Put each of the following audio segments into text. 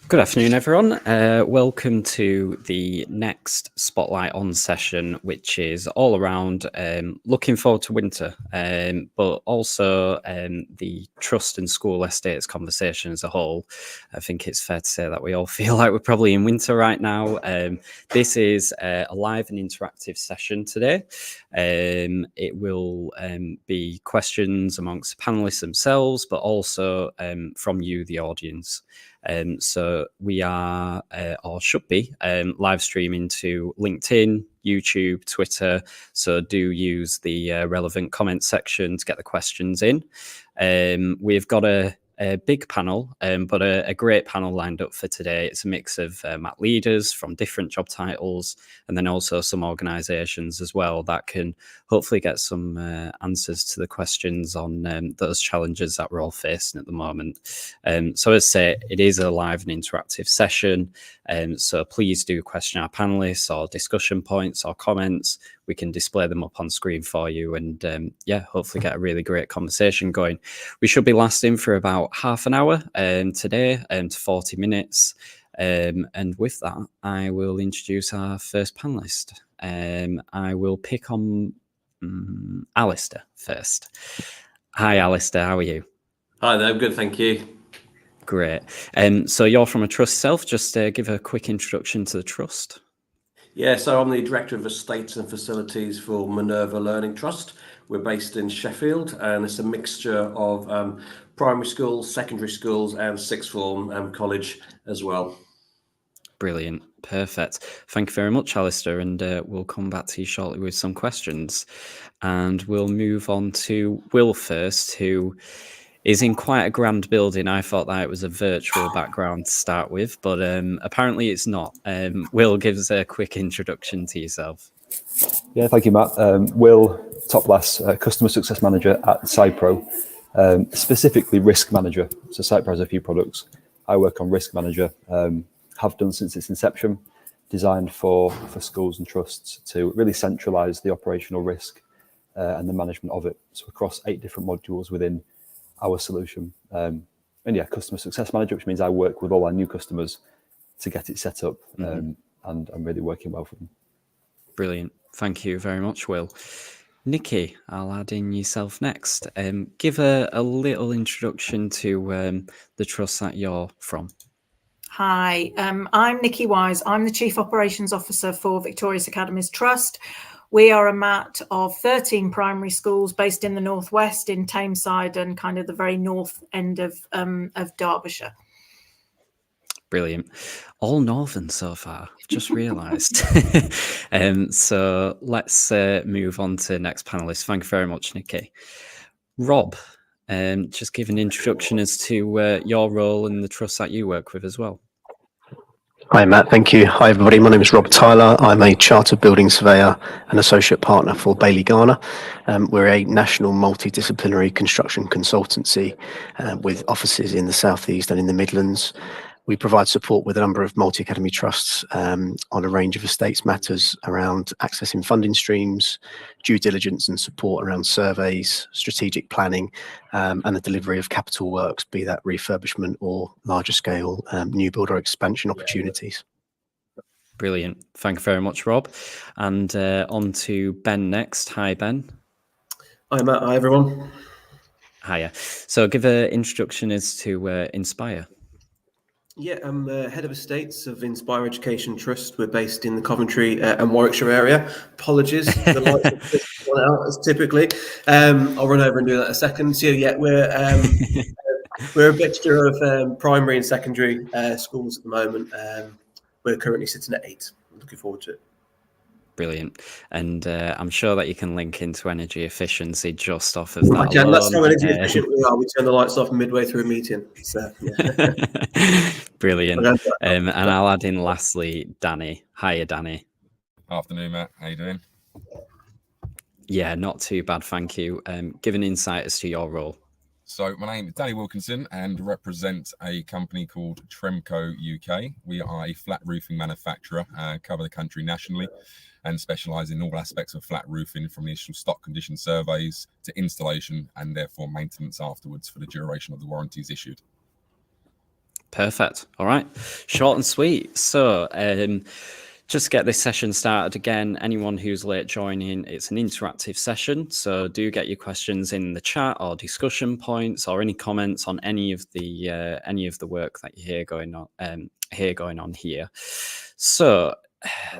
Good afternoon, everyone. Welcome to the next Spotlight On session, which is all around looking forward to winter, but also the trust and school estates conversation as a whole. I think it's fair to say that we all feel like we're probably in winter right now. This is a live and interactive session today. It will be questions amongst the panelists themselves, but also from you, the audience. So we are, or should be, live streaming to LinkedIn, YouTube, Twitter. So do use the relevant comment section to get the questions in. We've got a big panel, but a great panel lined up for today. It's a mix of MAT leaders from different job titles, and then also some organisations as well that can hopefully get some answers to the questions on those challenges that we're all facing at the moment. So as I say, it is a live and interactive session. So please do question our panelists or discussion points or comments. We can display them up on screen for you and hopefully get a really great conversation going. We should be lasting for about half an hour today to 40 minutes. And with that, I will introduce our first panelist. I will pick on Alistair first. Hi, Alistair. How are you? Hi there. I'm good, thank you. Great. So you're from a trust self. Just give a quick introduction to the trust. Yeah, so I'm the Director of Estates and Facilities for Minerva Learning Trust. We're based in Sheffield, and it's a mixture of primary schools, secondary schools, and sixth form college as well. Brilliant. Perfect. Thank you very much, Alistair. And we'll come back to you shortly with some questions. And we'll move on to Will first, who is in quite a grand building. I thought that it was a virtual background to start with, but apparently it's not. Will, give us a quick introduction to yourself. Yeah, thank you, Matt. Will Topless, Customer Success Manager at Cypro, specifically Risk Manager. So Cypro has a few products. I work on Risk Manager, have done since its inception, designed for schools and trusts to really centralise the operational risk and the management of it. So across 8 different modules within our solution. Customer Success Manager, which means I work with all our new customers to get it set up, and I'm really working well for them. Brilliant. Thank you very much, Will. Nikki, I'll add in yourself next. Give a little introduction to the trust that you're from. Hi, I'm Nikki Wise. I'm the Chief Operations Officer for Victorious Academies Trust. We are a MAT of 13 primary schools based in the northwest, in Tameside and kind of the very north end of Derbyshire. Brilliant. All northern so far, just realised. So let's move on to the next panelist. Thank you very much, Nikki. Rob, just give an introduction as to your role in the trust that you work with as well. Hi, Matt. Thank you. Hi, everybody. My name is Rob Tyler. I'm a Chartered Building Surveyor and Associate Partner for Baillie Garner. We're a national multidisciplinary construction consultancy with offices in the South East and in the Midlands. We provide support with a number of multi-academy trusts on a range of estates matters around accessing funding streams, due diligence and support around surveys, strategic planning, and the delivery of capital works, be that refurbishment or larger scale new build or expansion opportunities. Brilliant. Thank you very much, Rob. And on to Ben next. Hi, Ben. Hi, Matt. Hi, everyone. Hiya. So give an introduction as to Inspire. Yeah, I'm the Head of Estates of Inspire Education Trust. We're based in the Coventry and Warwickshire area. Apologies, the lights have just gone out as typically. I'll run over and do that in a second. So yeah, we're a mixture of primary and secondary schools at the moment. We're currently sitting at 8. I'm looking forward to it. Brilliant. And I'm sure that you can link into energy efficiency just off of that. I can. That's how energy efficient we are. We turn the lights off midway through a meeting. So, yeah. Brilliant. And I'll add in lastly, Danny. Hiya, Danny. Afternoon, Matt. How you doing? Yeah, not too bad, thank you. Give an insight as to your role. So my name is Danny Wilkinson and represent a company called Tremco UK. We are a flat roofing manufacturer, cover the country nationally, and specialise in all aspects of flat roofing, from the initial stock condition surveys to installation and therefore maintenance afterwards for the duration of the warranties issued. Perfect. All right. Short and sweet. So just to get this session started again, anyone who's late joining, it's an interactive session. So do get your questions in the chat or discussion points or any comments on any of the work that you hear going on here. So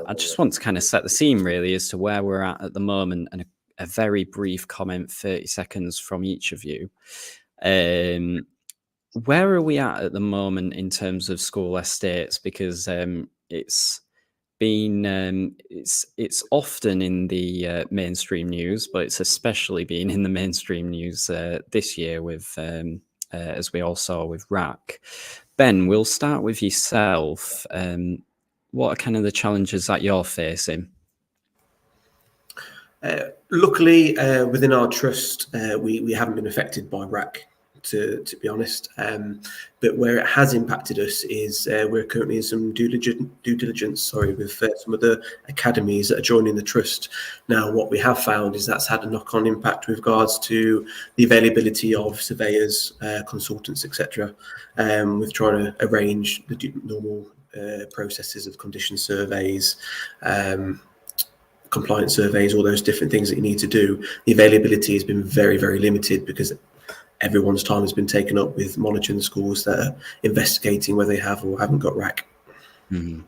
I just want to kind of set the scene really as to where we're at the moment, and a very brief comment, 30 seconds from each of you. Where are we at the moment in terms of school estates? Because it's been it's often in the mainstream news, but it's especially been in the mainstream news this year with as we all saw with RAAC. Ben, we'll start with yourself. What are kind of the challenges that you're facing? Luckily, within our trust, we haven't been affected by RAAC, to be honest. But where it has impacted us is we're currently in some due diligence with some of the academies that are joining the trust. Now, what we have found is that's had a knock-on impact with regards to the availability of surveyors, consultants, etc. We've tried to arrange the normal processes of condition surveys, compliance surveys, all those different things that you need to do. The availability has been very, very limited because everyone's time has been taken up with monitoring the schools that are investigating whether they have or haven't got RAAC. Mm-hmm.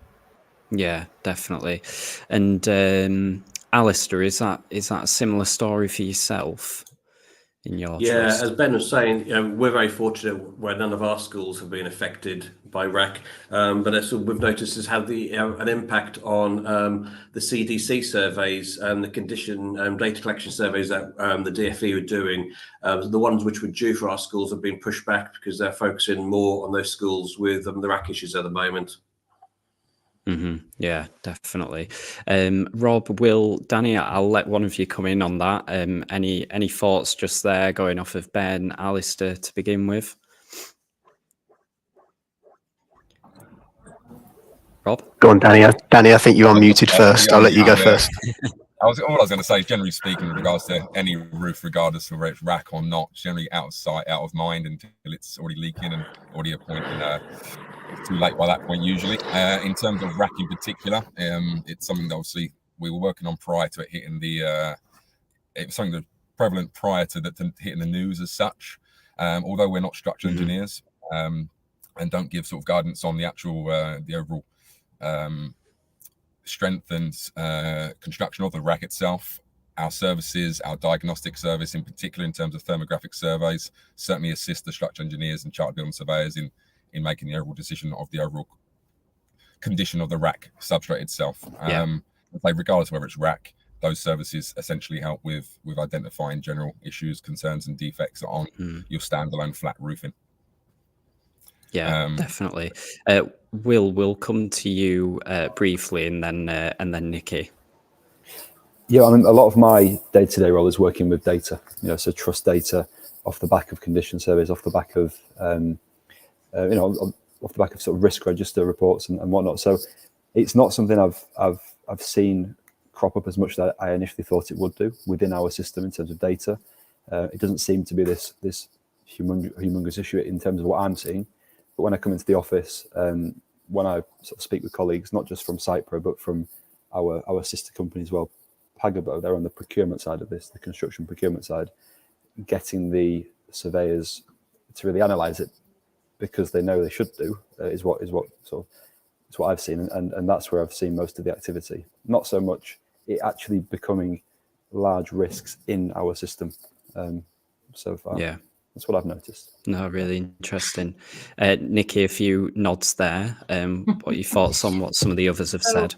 Yeah, definitely. And Alistair, is that a similar story for yourself in your trust? As Ben was saying, we're very fortunate where none of our schools have been affected by RAAC, but as we've noticed has had an impact on the CDC surveys and the condition data collection surveys that the DFE were doing. The ones which were due for our schools have been pushed back because they're focusing more on those schools with the RAAC issues at the moment. Mm-hmm. Yeah, definitely. Rob, Will, Danny, I'll let one of you come in on that. Any thoughts just there going off of Ben, Alistair to begin with? Rob? Go on, Danny. Danny, I think you're unmuted first. I'll let you go first. All I was going to say is, generally speaking, in regards to any roof, regardless of whether it's RAAC or not, generally out of sight, out of mind until it's already leaking and already a point too late by that point usually. In terms of RAAC in particular, it's something that obviously we were working on prior to it hitting it was something that was prevalent prior to hitting the news as such. Although we're not structural engineers and don't give sort of guidance on the actual the overall strength and construction of the RAAC itself, our services, our diagnostic service in particular in terms of thermographic surveys, certainly assist the structural engineers and chartered building surveyors in making the overall decision of the overall condition of the RAAC substrate itself. Regardless of whether it's RAAC, those services essentially help with identifying general issues, concerns and defects on your standalone flat roofing. Yeah, definitely. We'll come to you briefly, and then Nikki. Yeah, I mean, a lot of my day-to-day role is working with data. So trust data off the back of condition surveys, off the back of off the back of sort of risk register reports and whatnot. So it's not something I've seen crop up as much as I initially thought it would do within our system in terms of data. It doesn't seem to be this humongous issue in terms of what I'm seeing. But when I come into the office, when I sort of speak with colleagues, not just from SitePro, but from our sister company as well, Pagabo, they're on the procurement side of this, the construction procurement side, getting the surveyors to really analyse it because they know they should do is what I've seen, and that's where I've seen most of the activity. Not so much it actually becoming large risks in our system so far. Yeah. That's what I've noticed. No, really interesting. Nikki, a few nods there. What are your thoughts on what some of the others have said?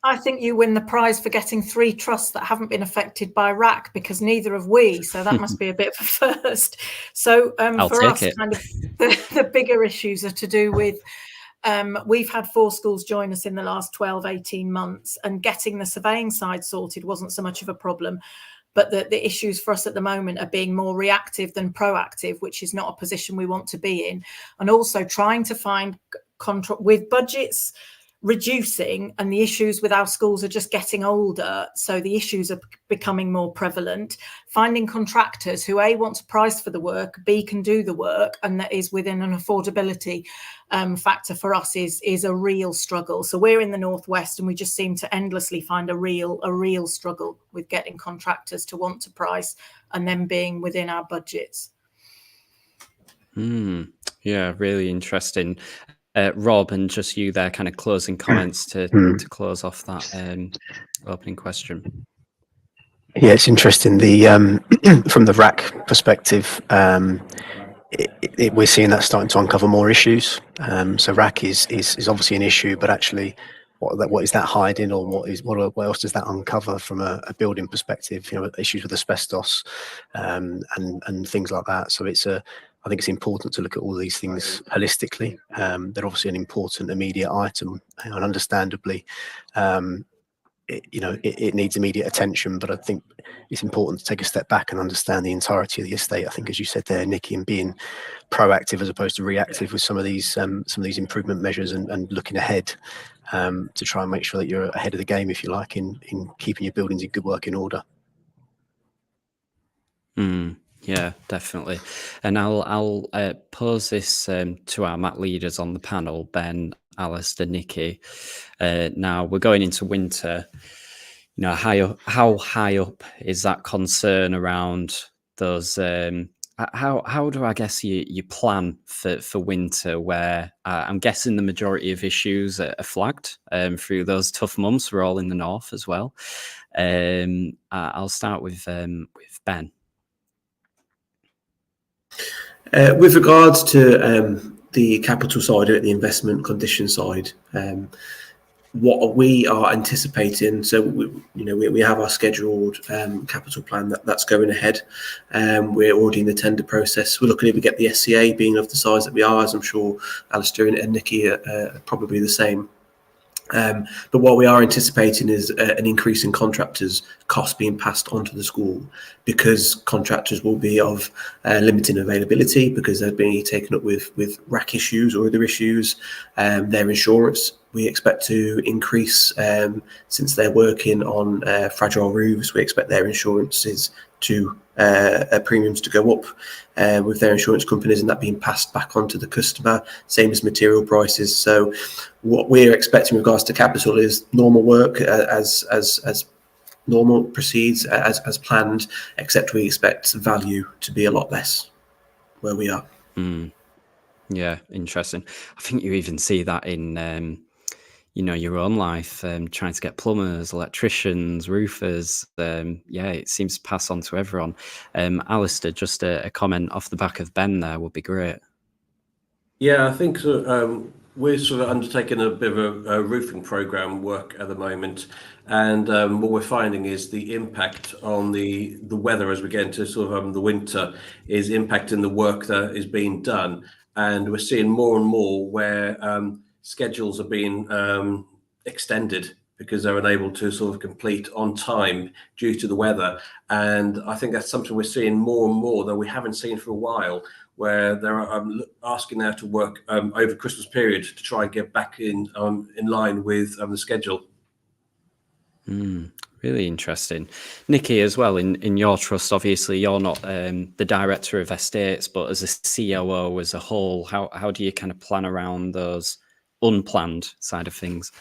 I think you win the prize for getting 3 trusts that haven't been affected by RAAC, because neither have we. So that must be a bit of a first. So for us, kind of the bigger issues are to do with we've had 4 schools join us in the last 12, 18 months, and getting the surveying side sorted wasn't so much of a problem. But the issues for us at the moment are being more reactive than proactive, which is not a position we want to be in. And also trying to find with budgets reducing, and the issues with our schools are just getting older, so the issues are becoming more prevalent. Finding contractors who A, want to price for the work, B, can do the work, and that is within an affordability factor for us is a real struggle. So we're in the Northwest, and we just seem to endlessly find a real struggle with getting contractors to want to price and then being within our budgets. Yeah, really interesting. Rob, and just you there, kind of closing comments to close off that opening question. Yeah, it's interesting. The from the RAC perspective, we're seeing that starting to uncover more issues. So RAC is obviously an issue, but actually, what is that hiding, or what else does that uncover from a building perspective? You know, issues with asbestos and things like that. So I think it's important to look at all these things holistically. They're obviously an important immediate item, and understandably, it needs immediate attention. But I think it's important to take a step back and understand the entirety of the estate. I think, as you said there, Nikki, and being proactive as opposed to reactive with some of these improvement measures, and looking ahead to try and make sure that you're ahead of the game, if you like, in keeping your buildings in good working order. Yeah, definitely. And I'll pose this to our MAT leaders on the panel, Ben, Alistair, Nikki. Now we're going into winter. You know, how high up is that concern around those? How do I guess you plan for winter, where I'm guessing the majority of issues are flagged through those tough months. We're all in the north as well. I'll start with Ben. With regards to the capital side, the investment condition side, what we are anticipating, so we have our scheduled capital plan that's going ahead. We're already in the tender process. We're looking if we get the SCA being of the size that we are, as I'm sure Alistair and Nikki are probably the same. But what we are anticipating is an increase in contractors' costs being passed on to the school, because contractors will be of limited availability, because they're being taken up with RAC issues or other issues. Their insurance, we expect to increase since they're working on fragile roofs. We expect their insurances to premiums to go up with their insurance companies, and that being passed back on to the customer, same as material prices. So what we're expecting with regards to capital is normal work as normal proceeds as planned, except we expect value to be a lot less where we are. Yeah, interesting. I think you even see that in your own life, trying to get plumbers, electricians, roofers. It seems to pass on to everyone. Alistair, just a comment off the back of Ben there would be great. Yeah, I think we're sort of undertaking a bit of a roofing program work at the moment, and what we're finding is the impact on the weather as we get into sort of the winter is impacting the work that is being done, and we're seeing more and more where schedules are being extended because they're unable to sort of complete on time due to the weather. And I think that's something we're seeing more and more that we haven't seen for a while, where they're asking now to work over Christmas period to try and get back in line with the schedule. Really interesting. Nikki, as well, in your trust, obviously you're not the director of estates, but as a COO as a whole, how do you kind of plan around those unplanned side of things?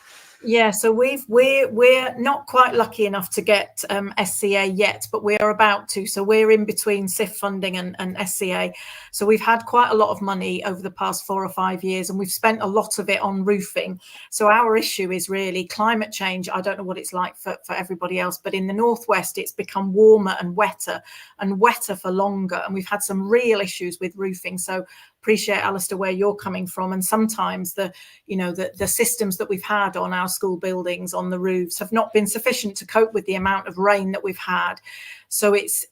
Yeah, so we're not quite lucky enough to get SCA yet, but we're about to. So we're in between SIF funding and SCA. So we've had quite a lot of money over the past 4 or 5 years, and we've spent a lot of it on roofing. So our issue is really climate change. I don't know what it's like for everybody else, but in the Northwest, it's become warmer and wetter for longer. And we've had some real issues with roofing. So appreciate, Alistair, where you're coming from, and sometimes the systems that we've had on our school buildings, on the roofs, have not been sufficient to cope with the amount of rain that we've had. So it's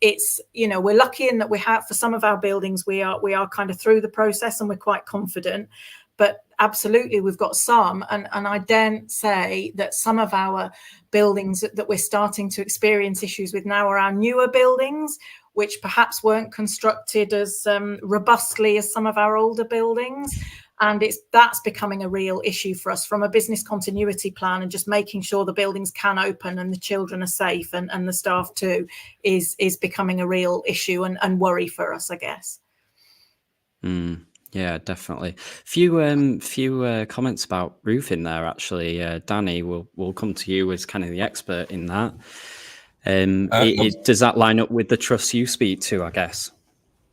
we're lucky in that we have, for some of our buildings, we are kind of through the process and we're quite confident. But absolutely, we've got some, and I daren't say that some of our buildings that we're starting to experience issues with now are our newer buildings, which perhaps weren't constructed as robustly as some of our older buildings. And that's becoming a real issue for us from a business continuity plan, and just making sure the buildings can open and the children are safe, and the staff too, is becoming a real issue and worry for us, I guess. Yeah, definitely. Few comments about roofing there, actually. Danny, we'll come to you as kind of the expert in that. Does that line up with the trusts you speak to, I guess?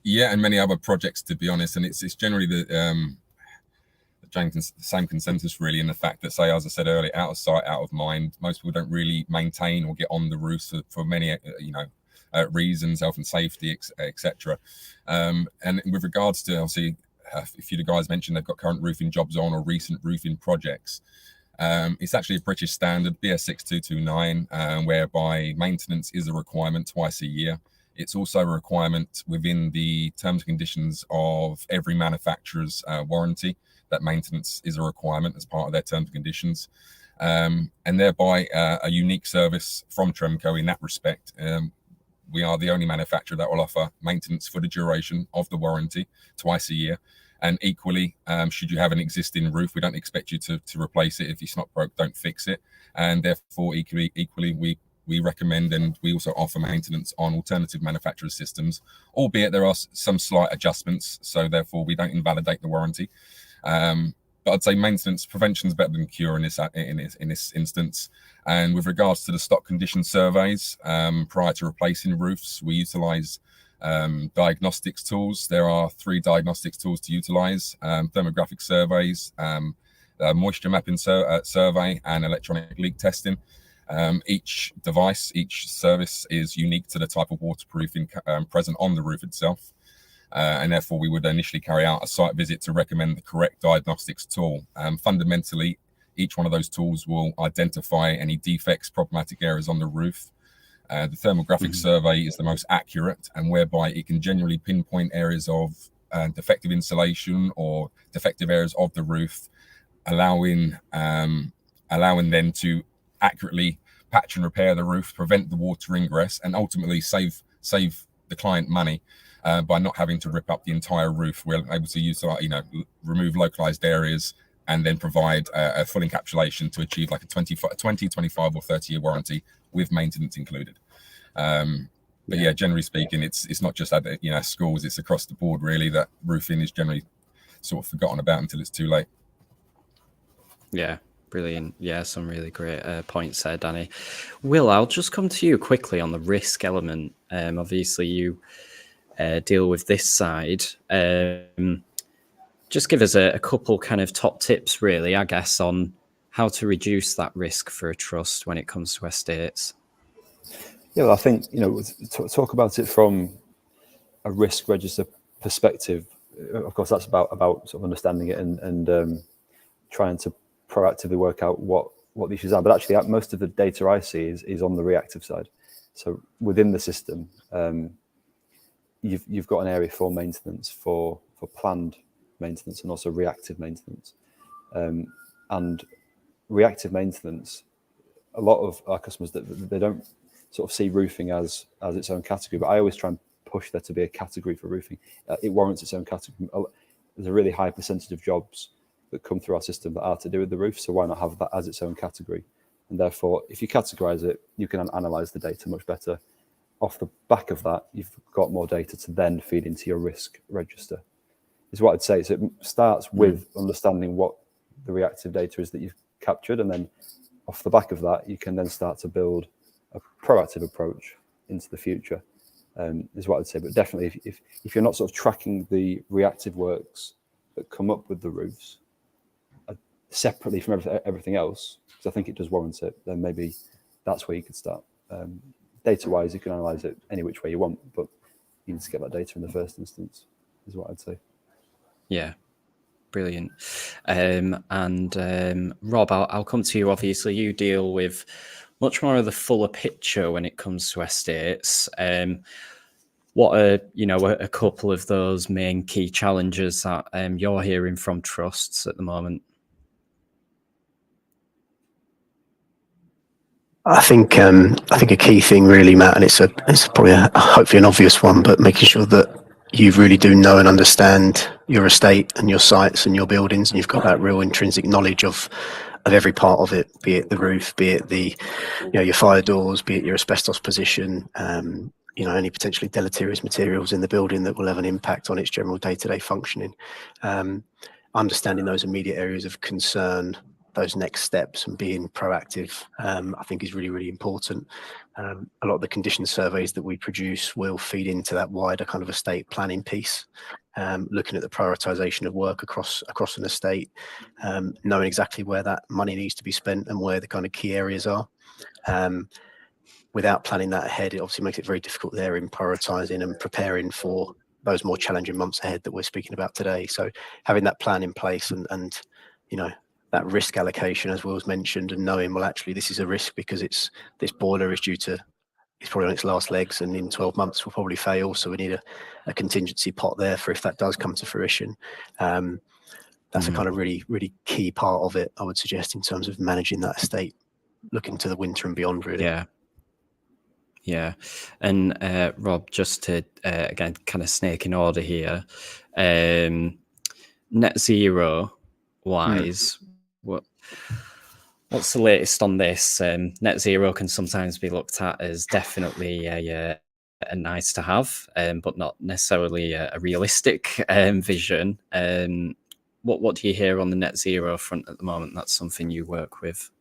Yeah, and many other projects, to be honest. And it's generally the same consensus, really, in the fact that, say, as I said earlier, out of sight, out of mind. Most people don't really maintain or get on the roofs for many, reasons, health and safety, etc. And with regards to, obviously, a few of the guys mentioned they've got current roofing jobs on or recent roofing projects. It's actually a British standard, BS 6229, whereby maintenance is a requirement twice a year. It's also a requirement within the terms and conditions of every manufacturer's warranty, that maintenance is a requirement as part of their terms and conditions. And thereby a unique service from Tremco in that respect. We are the only manufacturer that will offer maintenance for the duration of the warranty twice a year. And equally, should you have an existing roof, we don't expect you to replace it. If it's not broke, don't fix it. And therefore, equally, we recommend, and we also offer maintenance on alternative manufacturer systems, albeit there are some slight adjustments. So therefore, we don't invalidate the warranty. But I'd say maintenance prevention is better than cure in this instance. And with regards to the stock condition surveys, prior to replacing roofs, we utilize diagnostics tools. There are 3 diagnostics tools to utilize: thermographic surveys, moisture mapping survey, and electronic leak testing. Each device, each service is unique to the type of waterproofing present on the roof itself. And therefore, we would initially carry out a site visit to recommend the correct diagnostics tool. Fundamentally, each one of those tools will identify any defects, problematic areas on the roof. The thermographic survey is the most accurate, and whereby it can generally pinpoint areas of defective insulation or defective areas of the roof, allowing them to accurately patch and repair the roof, prevent the water ingress, and ultimately save the client money. By not having to rip up the entire roof. We're able to use, remove localized areas and then provide a full encapsulation to achieve like a 20, 25 or 30-year warranty with maintenance included. But yeah, generally speaking, it's not just at schools, it's across the board really, that roofing is generally sort of forgotten about until it's too late. Yeah. Brilliant. Yeah, some really great points there, Danny. Will, I'll just come to you quickly on the risk element. Obviously, you deal with this side. Just give us a couple kind of top tips, really, I guess, on how to reduce that risk for a trust when it comes to estates. Yeah, well, I think, talk about it from a risk register perspective. Of course, that's about sort of understanding it and trying to proactively work out what the issues are. But actually, most of the data I see is on the reactive side. So within the system, you've got an area for maintenance, for planned maintenance, and also reactive maintenance. And reactive maintenance, a lot of our customers, they don't sort of see roofing as its own category, but I always try and push there to be a category for roofing. It warrants its own category. There's a really high percentage of jobs that come through our system that are to do with the roof, so why not have that as its own category? And therefore, if you categorize it, you can analyze the data much better. Off the back of that, you've got more data to then feed into your risk register, is what I'd say. So it starts with understanding what the reactive data is that you've captured, and then off the back of that, you can then start to build a proactive approach into the future, is what I'd say. But definitely, if you're not sort of tracking the reactive works that come up with the roofs separately from everything else, because I think it does warrant it, then maybe that's where you could start. Data-wise, you can analyze it any which way you want, but you need to get that data in the first instance, is what I'd say. Yeah, brilliant. And Rob, I'll come to you. Obviously, you deal with much more of the fuller picture when it comes to estates. What are a couple of those main key challenges that you're hearing from trusts at the moment? I think a key thing really, Matt, and it's probably hopefully an obvious one, but making sure that you really do know and understand your estate and your sites and your buildings, and you've got that real intrinsic knowledge of every part of it, be it the roof, be it the, your fire doors, be it your asbestos position, any potentially deleterious materials in the building that will have an impact on its general day-to-day functioning. Understanding those immediate areas of concern, those next steps, and being proactive, I think is really, really important. A lot of the condition surveys that we produce will feed into that wider kind of estate planning piece, looking at the prioritization of work across an estate, knowing exactly where that money needs to be spent and where the kind of key areas are. Without planning that ahead, it obviously makes it very difficult there in prioritizing and preparing for those more challenging months ahead that we're speaking about today. So having that plan in place and that risk allocation, as Will's mentioned, and knowing, well, actually this is a risk because this boiler is it's probably on its last legs, and in 12 months will probably fail, so we need a contingency pot there for if that does come to fruition. That's a kind of really, really key part of it, I would suggest, in terms of managing that estate, looking to the winter and beyond, really. Yeah. And Rob, just to again kind of snake in order here, net zero wise, what's the latest on this? Net zero can sometimes be looked at as definitely a nice to have, but not necessarily a realistic vision. What do you hear on the net zero front at the moment? That's something you work with.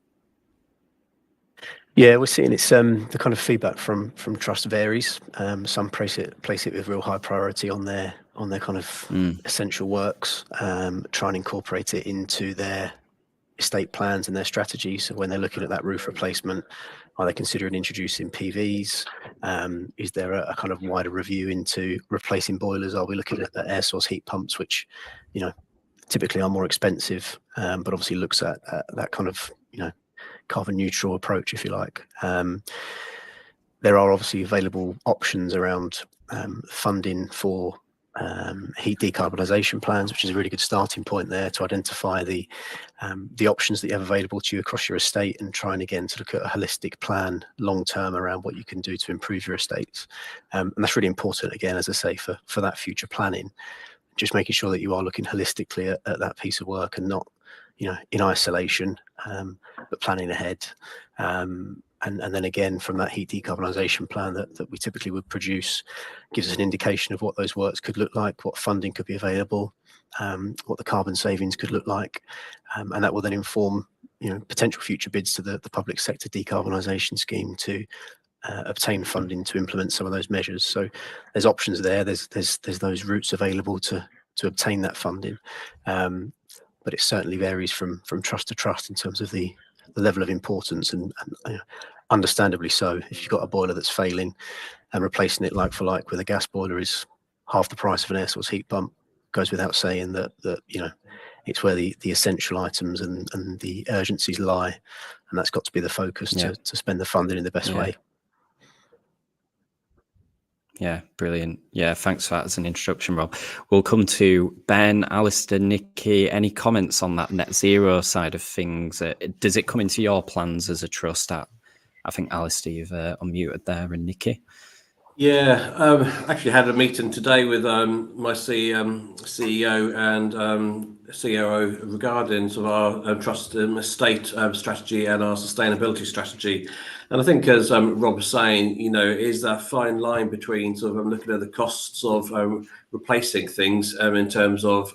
Yeah, we're seeing it's the kind of feedback from trust varies. Some place it with real high priority on their kind of essential works, try and incorporate it into their estate plans and their strategies. So when they're looking at that roof replacement, are they considering introducing PVs? Is there a kind of wider review into replacing boilers? Are we looking at the air source heat pumps, which typically are more expensive, but obviously looks at that kind of carbon neutral approach, if you like. There are obviously available options around funding for heat decarbonisation plans, which is a really good starting point there to identify the options that you have available to you across your estate, and trying again to look at a holistic plan long term around what you can do to improve your estates. And that's really important, again, as I say, for that future planning, just making sure that you are looking holistically at that piece of work and not in isolation, but planning ahead. And then again, from that heat decarbonisation plan that we typically would produce, gives us an indication of what those works could look like, what funding could be available, what the carbon savings could look like, and that will then inform potential future bids to the public sector decarbonisation scheme to obtain funding to implement some of those measures. So there's options there. There's those routes available to obtain that funding. But it certainly varies from trust to trust in terms of the level of importance, and understandably so. If you've got a boiler that's failing, and replacing it like for like with a gas boiler is half the price of an air source heat pump, goes without saying that it's where the essential items and the urgencies lie, and that's got to be the focus to spend the funding in the best way. Yeah, brilliant. Yeah, thanks for that as an introduction, Rob. We'll come to Ben, Alistair, Nikki. Any comments on that net zero side of things? Does it come into your plans as a trust? I think Alistair, you've unmuted there, and Nikki. Yeah, actually had a meeting today with my CEO and COO regarding sort of our trust estate strategy and our sustainability strategy. And I think, as Rob was saying, is that fine line between sort of looking at the costs of replacing things in terms of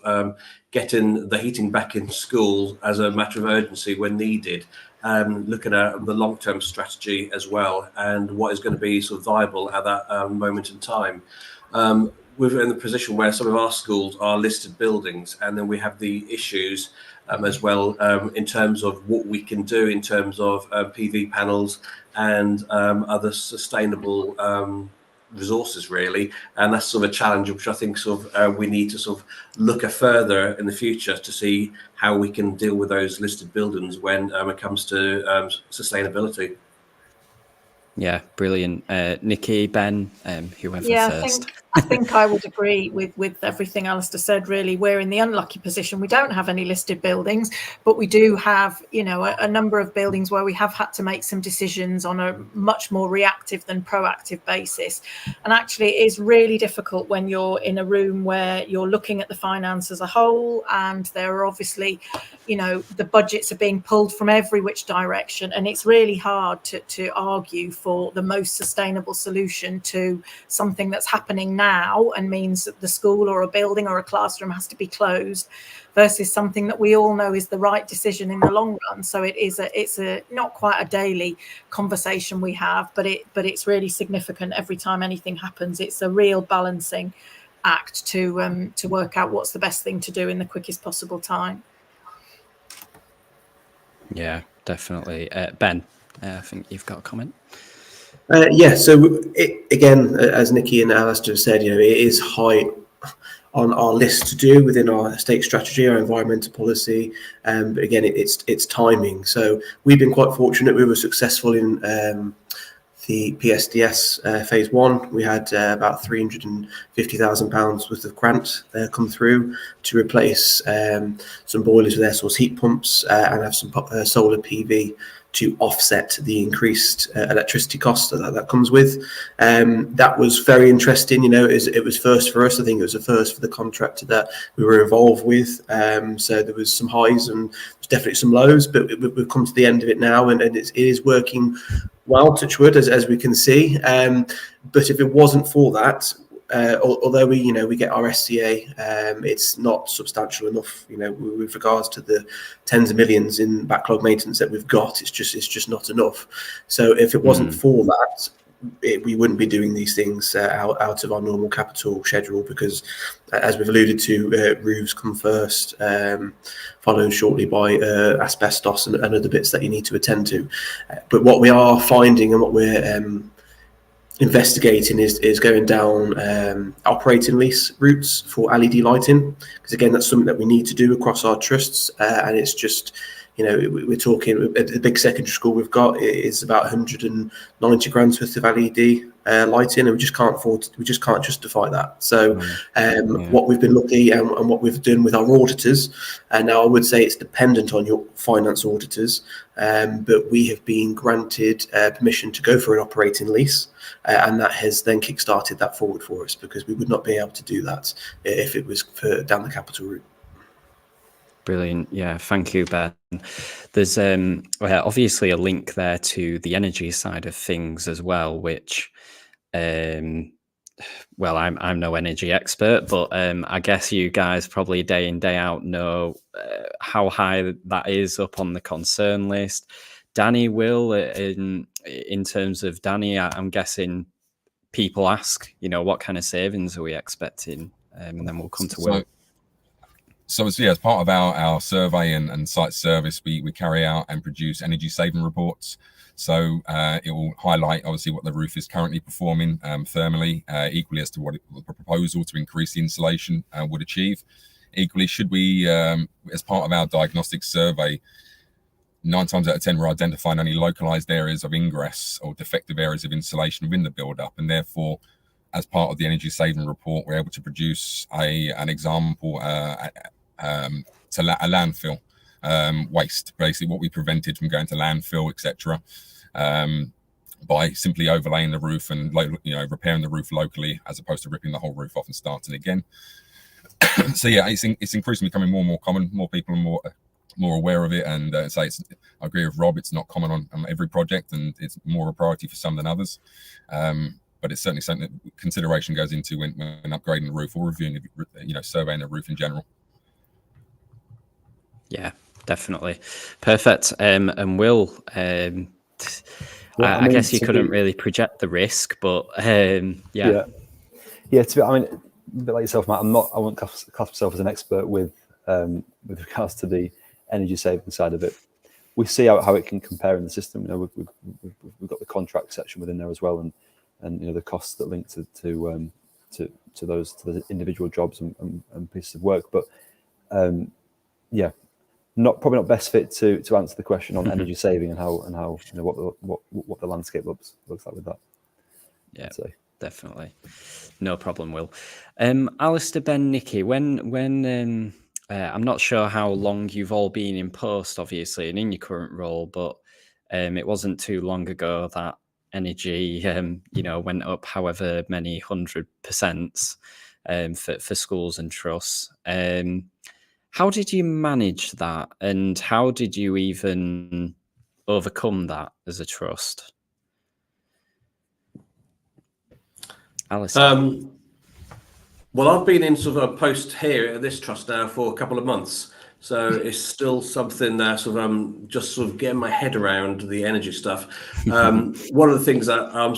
getting the heating back in school as a matter of urgency when needed, looking at the long-term strategy as well, and what is going to be sort of viable at that moment in time. We're in the position where some of our schools are listed buildings, and then we have the issues as well in terms of what we can do in terms of PV panels and other sustainable resources, really. And that's sort of a challenge which I think sort of we need to sort of look at further in the future to see how we can deal with those listed buildings when it comes to sustainability. Yeah, brilliant. Nikki, Ben, whoever yeah, first. I think I would agree with everything Alistair said. Really, we're in the unlucky position. We don't have any listed buildings, but we do have, a number of buildings where we have had to make some decisions on a much more reactive than proactive basis. And actually, it is really difficult when you're in a room where you're looking at the finance as a whole, and there are obviously, the budgets are being pulled from every which direction, and it's really hard to argue for the most sustainable solution to something that's happening now and means that the school or a building or a classroom has to be closed, versus something that we all know is the right decision in the long run. So it's a not quite a daily conversation we have, but it's really significant every time anything happens. It's a real balancing act to work out what's the best thing to do in the quickest possible time. Yeah, definitely. Ben, I think you've got a comment. So again, as Nikki and Alistair said, it is high on our list to do within our estate strategy, our environmental policy. But again, it's timing. So we've been quite fortunate. We were successful in the PSDS phase 1. We had about £350,000 worth of grant come through to replace some boilers with air source heat pumps and have some solar PV to offset the increased electricity costs that comes with. That was very interesting. It was first for us. I think it was a first for the contractor that we were involved with. So there was some highs and there's definitely some lows, but we've come to the end of it now, and it is working well, touch wood, as we can see. But if it wasn't for that, although we get our SCA, it's not substantial enough, with regards to the tens of millions in backlog maintenance that we've got. It's just not enough. So if it wasn't for that, we wouldn't be doing these things out of our normal capital schedule, because as we've alluded to, roofs come first, followed shortly by asbestos and other bits that you need to attend to. But what we are finding and what we're investigating is going down operating lease routes for LED lighting, because again, that's something that we need to do across our trusts, and it's just, we're talking at the big secondary school we've got is about 190 grand worth of LED lighting, and we just can't justify that. So what we've been looking and what we've done with our auditors, and now I would say it's dependent on your finance auditors, but we have been granted permission to go for an operating lease, and that has then kick-started that forward for us, because we would not be able to do that if it was down the capital route. Brilliant. Yeah, thank you, Ben. There's obviously a link there to the energy side of things as well, which, I'm no energy expert, but I guess you guys probably day in, day out know how high that is up on the concern list. Danny, Will, in terms of Danny, I'm guessing people ask, what kind of savings are we expecting? And then we'll come to Will. So as part of our survey and site service, we carry out and produce energy saving reports. So it will highlight obviously what the roof is currently performing thermally, equally as to what the proposal to increase the insulation would achieve. Equally, should we, as part of our diagnostic survey, 9 times out of 10, we're identifying only localized areas of ingress or defective areas of insulation within the build-up, and therefore, as part of the energy saving report, we're able to produce an example to a landfill waste, basically what we prevented from going to landfill, etc., by simply overlaying the roof and repairing the roof locally, as opposed to ripping the whole roof off and starting again. So yeah, it's increasingly becoming more and more common. More people are more aware of it, and I agree with Rob. It's not common on every project, and it's more a priority for some than others. But it's certainly something that consideration goes into when upgrading the roof or reviewing, surveying the roof in general. Yeah, definitely. Perfect. And Will, I guess you couldn't really project the risk, but yeah. A bit like yourself, Matt, I won't class myself as an expert with regards to the energy saving side of it. We see how it can compare in the system. We've got the contract section within there as well, and the costs that link to the individual jobs and pieces of work. But probably not best fit to answer the question on energy saving and how what the landscape looks like with that. Yeah, definitely. No problem, Will. Alistair, Ben, Nikki, when I'm not sure how long you've all been in post, obviously, and in your current role, but it wasn't too long ago that energy, went up however many 100% for schools and trusts. How did you manage that, and how did you even overcome that as a trust? Alistair? Well, I've been in sort of a post here at this trust now for a couple of months, so it's still something that just sort of getting my head around the energy stuff. One of the things that I'm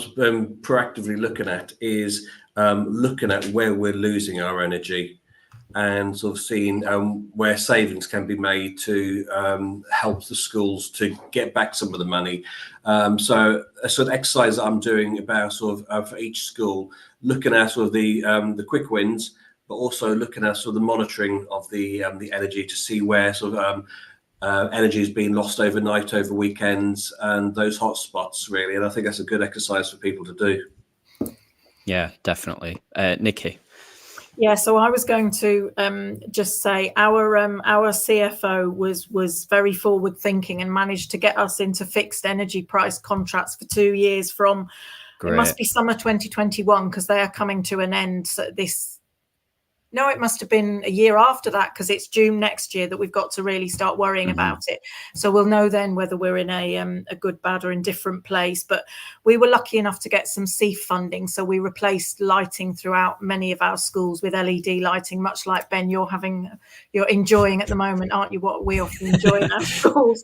proactively looking at is looking at where we're losing our energy, and sort of seeing where savings can be made to help the schools to get back some of the money. So a sort of exercise that I'm doing about for each school, looking at sort of the quick wins, but also looking at sort of the monitoring of the energy to see where energy is being lost overnight, over weekends, and those hot spots really. And I think that's a good exercise for people to do. Yeah, definitely. Nikki? Yeah, so I was going to just say our CFO was very forward thinking and managed to get us into fixed energy price contracts for 2 years from Great. It must be summer 2021 because they are coming to an end. So no, it must have been a year after that because it's June next year that we've got to really start worrying about it. So we'll know then whether we're in a good, bad or indifferent place. But we were lucky enough to get some CEF funding. So we replaced lighting throughout many of our schools with LED lighting, much like Ben, you're enjoying at the moment, aren't you? What we often enjoy in our schools.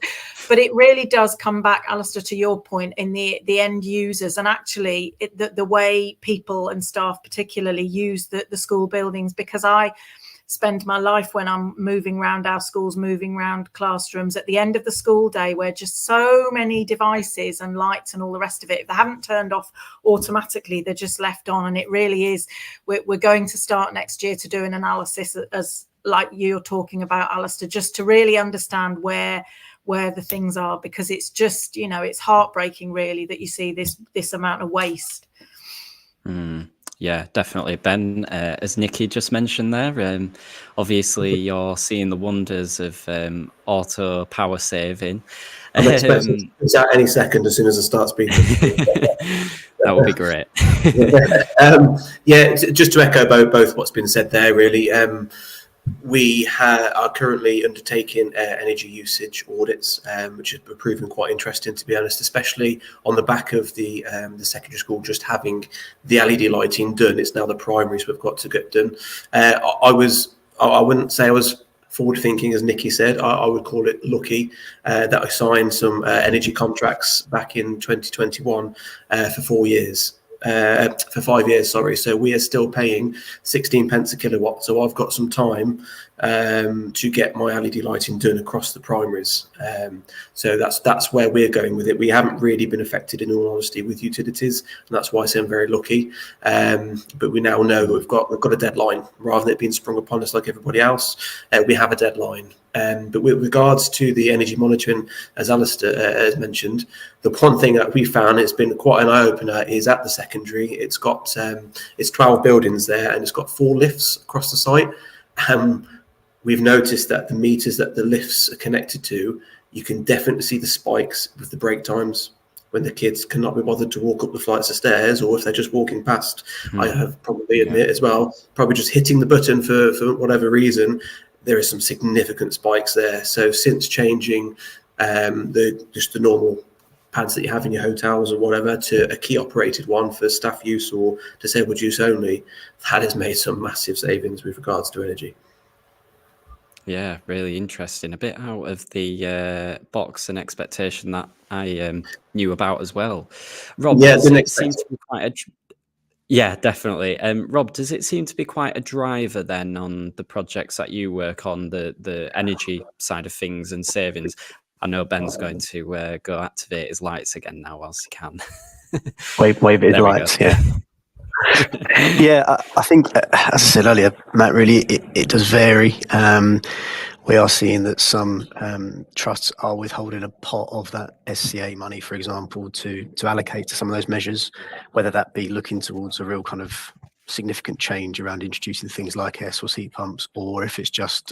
But it really does come back, Alistair, to your point in the end users and actually the way people and staff particularly use the school buildings, because I spend my life when I'm moving around our schools, moving around classrooms at the end of the school day, where just so many devices and lights and all the rest of it, if they haven't turned off automatically, they're just left on. And it really is, we're going to start next year to do an analysis as like you're talking about, Alistair, just to really understand where the things are, because it's just, it's heartbreaking really that you see this amount of waste. Yeah, definitely. Ben, as Nikki just mentioned there, obviously you're seeing the wonders of auto power saving. I'm expecting it's out any second as soon as I start speaking. That would be great. Just to echo both what's been said there, really. We are currently undertaking energy usage audits, which has proven quite interesting, to be honest, especially on the back of the secondary school just having the LED lighting done. It's now the primaries we've got to get done. I wouldn't say I was forward thinking, as Nikki said. I would call it lucky that I signed some energy contracts back in 2021 for 4 years. For 5 years, sorry. So we are still paying 16 pence a kilowatt. So I've got some time to get my LED lighting done across the primaries. So that's where we're going with it. We haven't really been affected, in all honesty, with utilities, and that's why I say I'm very lucky. But we now know that we've got a deadline, rather than it being sprung upon us like everybody else. We have a deadline. But with regards to the energy monitoring, as Alistair has mentioned, the one thing that we found has been quite an eye-opener is at the secondary. It's got it's 12 buildings there, and it's got 4 lifts across the site. We've noticed that the meters that the lifts are connected to, you can definitely see the spikes with the break times when the kids cannot be bothered to walk up the flights of stairs, or if they're just walking past. I have probably admit as well, probably just hitting the button for whatever reason, there is some significant spikes there. So since changing the normal pads that you have in your hotels or whatever to a key operated one for staff use or disabled use only, that has made some massive savings with regards to energy. Yeah, really interesting. A bit out of the box and expectation that I knew about as well. Rob, does it seem to be quite yeah, definitely. Rob, does it seem to be quite a driver then on the projects that you work on, the energy side of things and savings? I know Ben's going to go activate his lights again now whilst he can. wave his lights, yeah. Yeah, I think, as I said earlier, Matt, really, it does vary. We are seeing that some trusts are withholding a pot of that SCA money, for example, to allocate to some of those measures, whether that be looking towards a real kind of significant change around introducing things like air source heat pumps, or if it's just,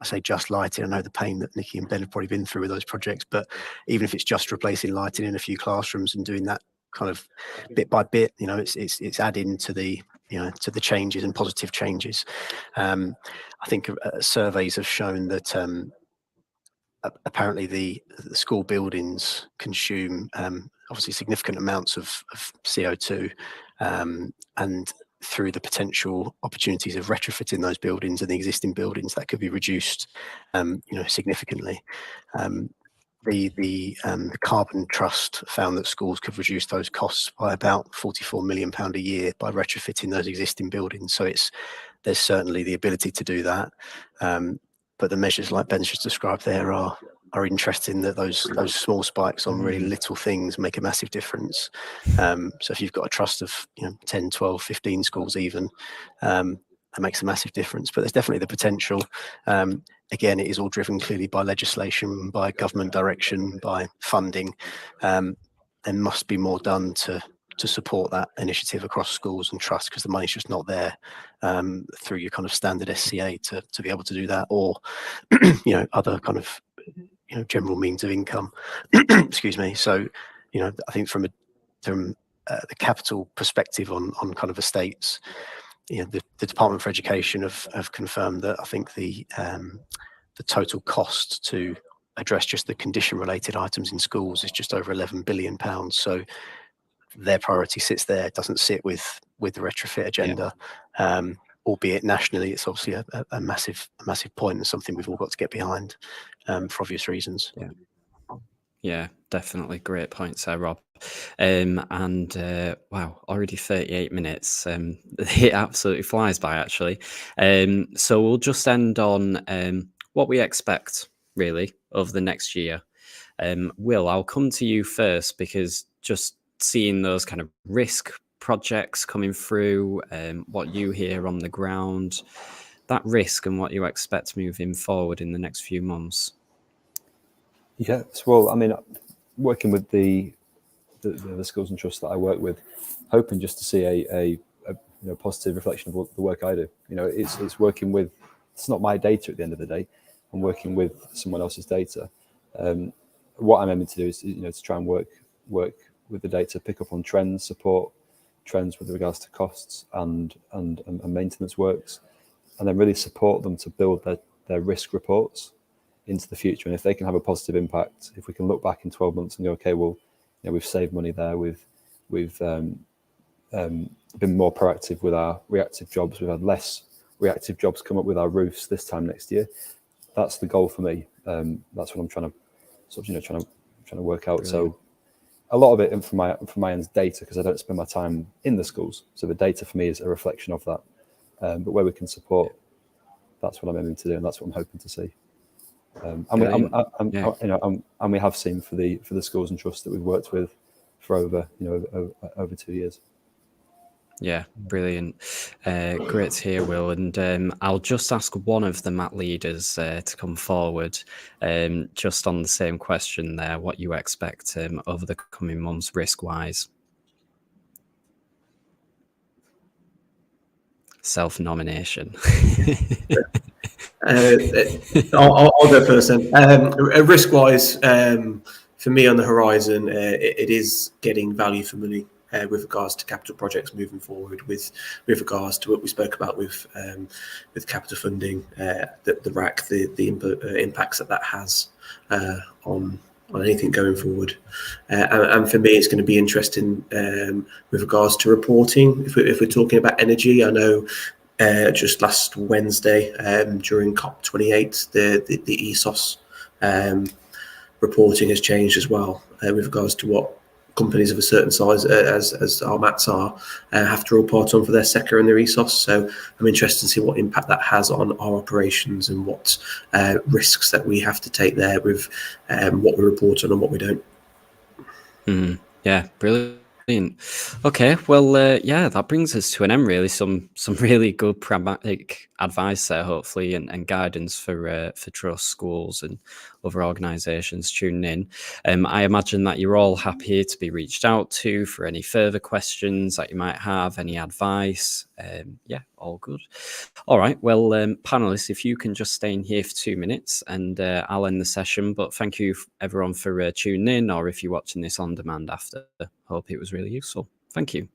I say just lighting. I know the pain that Nikki and Ben have probably been through with those projects, but even if it's just replacing lighting in a few classrooms and doing that kind of bit by bit, you know, it's adding to the, you know, to the changes and positive changes. I think surveys have shown that apparently the school buildings consume obviously significant amounts of CO2, and through the potential opportunities of retrofitting those buildings and the existing buildings, that could be reduced, you know, significantly. The Carbon Trust found that schools could reduce those costs by about £44 million a year by retrofitting those existing buildings. So there's certainly the ability to do that. But the measures like Ben's just described there are interesting, that those small spikes on really little things make a massive difference. So if you've got a trust of, you know, 10, 12, 15 schools even, that makes a massive difference. But there's definitely the potential. Again, it is all driven clearly by legislation, by government direction, by funding. There must be more done to support that initiative across schools and trusts, because the money's just not there through your kind of standard SCA to be able to do that, or you know, other kind of, you know, general means of income. Excuse me. So, you know, I think from the capital perspective on kind of estates, you know, the Department for Education have confirmed that I think the total cost to address just the condition related items in schools is just over £11 billion. So their priority sits there, doesn't sit with the retrofit agenda. Albeit nationally, it's obviously a massive point, and something we've all got to get behind for obvious reasons. Yeah, definitely. Great points there, Rob. Wow, already 38 minutes. It absolutely flies by, actually. So we'll just end on what we expect, really, of the next year. Will, I'll come to you first, because just seeing those kind of risk projects coming through, what you hear on the ground, that risk and what you expect moving forward in the next few months. Yes, well, I mean, working with the schools and trusts that I work with, hoping just to see a you know, positive reflection of the work I do. You know, it's working with, it's not my data at the end of the day. I'm working with someone else's data. What I'm aiming to do is, you know, to try and work with the data, pick up on trends, support trends with regards to costs and maintenance works, and then really support them to build their risk reports into the future. And if they can have a positive impact, if we can look back in 12 months and go, okay, well, you know, we've saved money there, we've been more proactive with our reactive jobs, we've had less reactive jobs come up with our roofs this time next year. That's the goal for me. That's what I'm trying to sort of, you know, trying to work out. Brilliant. So a lot of it from my end is data, because I don't spend my time in the schools. So the data for me is a reflection of that. But where we can support, that's what I'm aiming to do, and that's what I'm hoping to see. And we have seen for the schools and trusts that we've worked with for over 2 years. Yeah, brilliant. Great to hear, Will. And I'll just ask one of the MAT leaders to come forward, just on the same question there, what you expect over the coming months risk-wise. Self-nomination. I'll go first then. Risk-wise, for me on the horizon, it is getting value for money with regards to capital projects moving forward, with regards to what we spoke about with capital funding, the RAC, the impacts that has on anything going forward. And for me, it's going to be interesting with regards to reporting. If we're talking about energy, I know just last Wednesday during COP28, the ESOS reporting has changed as well with regards to what companies of a certain size, as our MATs are, have to report on for their SECA and their ESOS. So I'm interested to see what impact that has on our operations and what risks that we have to take there with what we report on and what we don't. Yeah, brilliant. Brilliant. Okay, well, yeah, that brings us to an end. Really, some really good pragmatic advice there, hopefully, and guidance for trust schools and other organisations tuning in. I imagine that you're all happy to be reached out to for any further questions that you might have, any advice. Yeah, all good. All right, well, panelists, if you can just stay in here for 2 minutes, and I'll end the session. But thank you, everyone, for tuning in, or if you're watching this on demand after. Hope it was really useful. Thank you.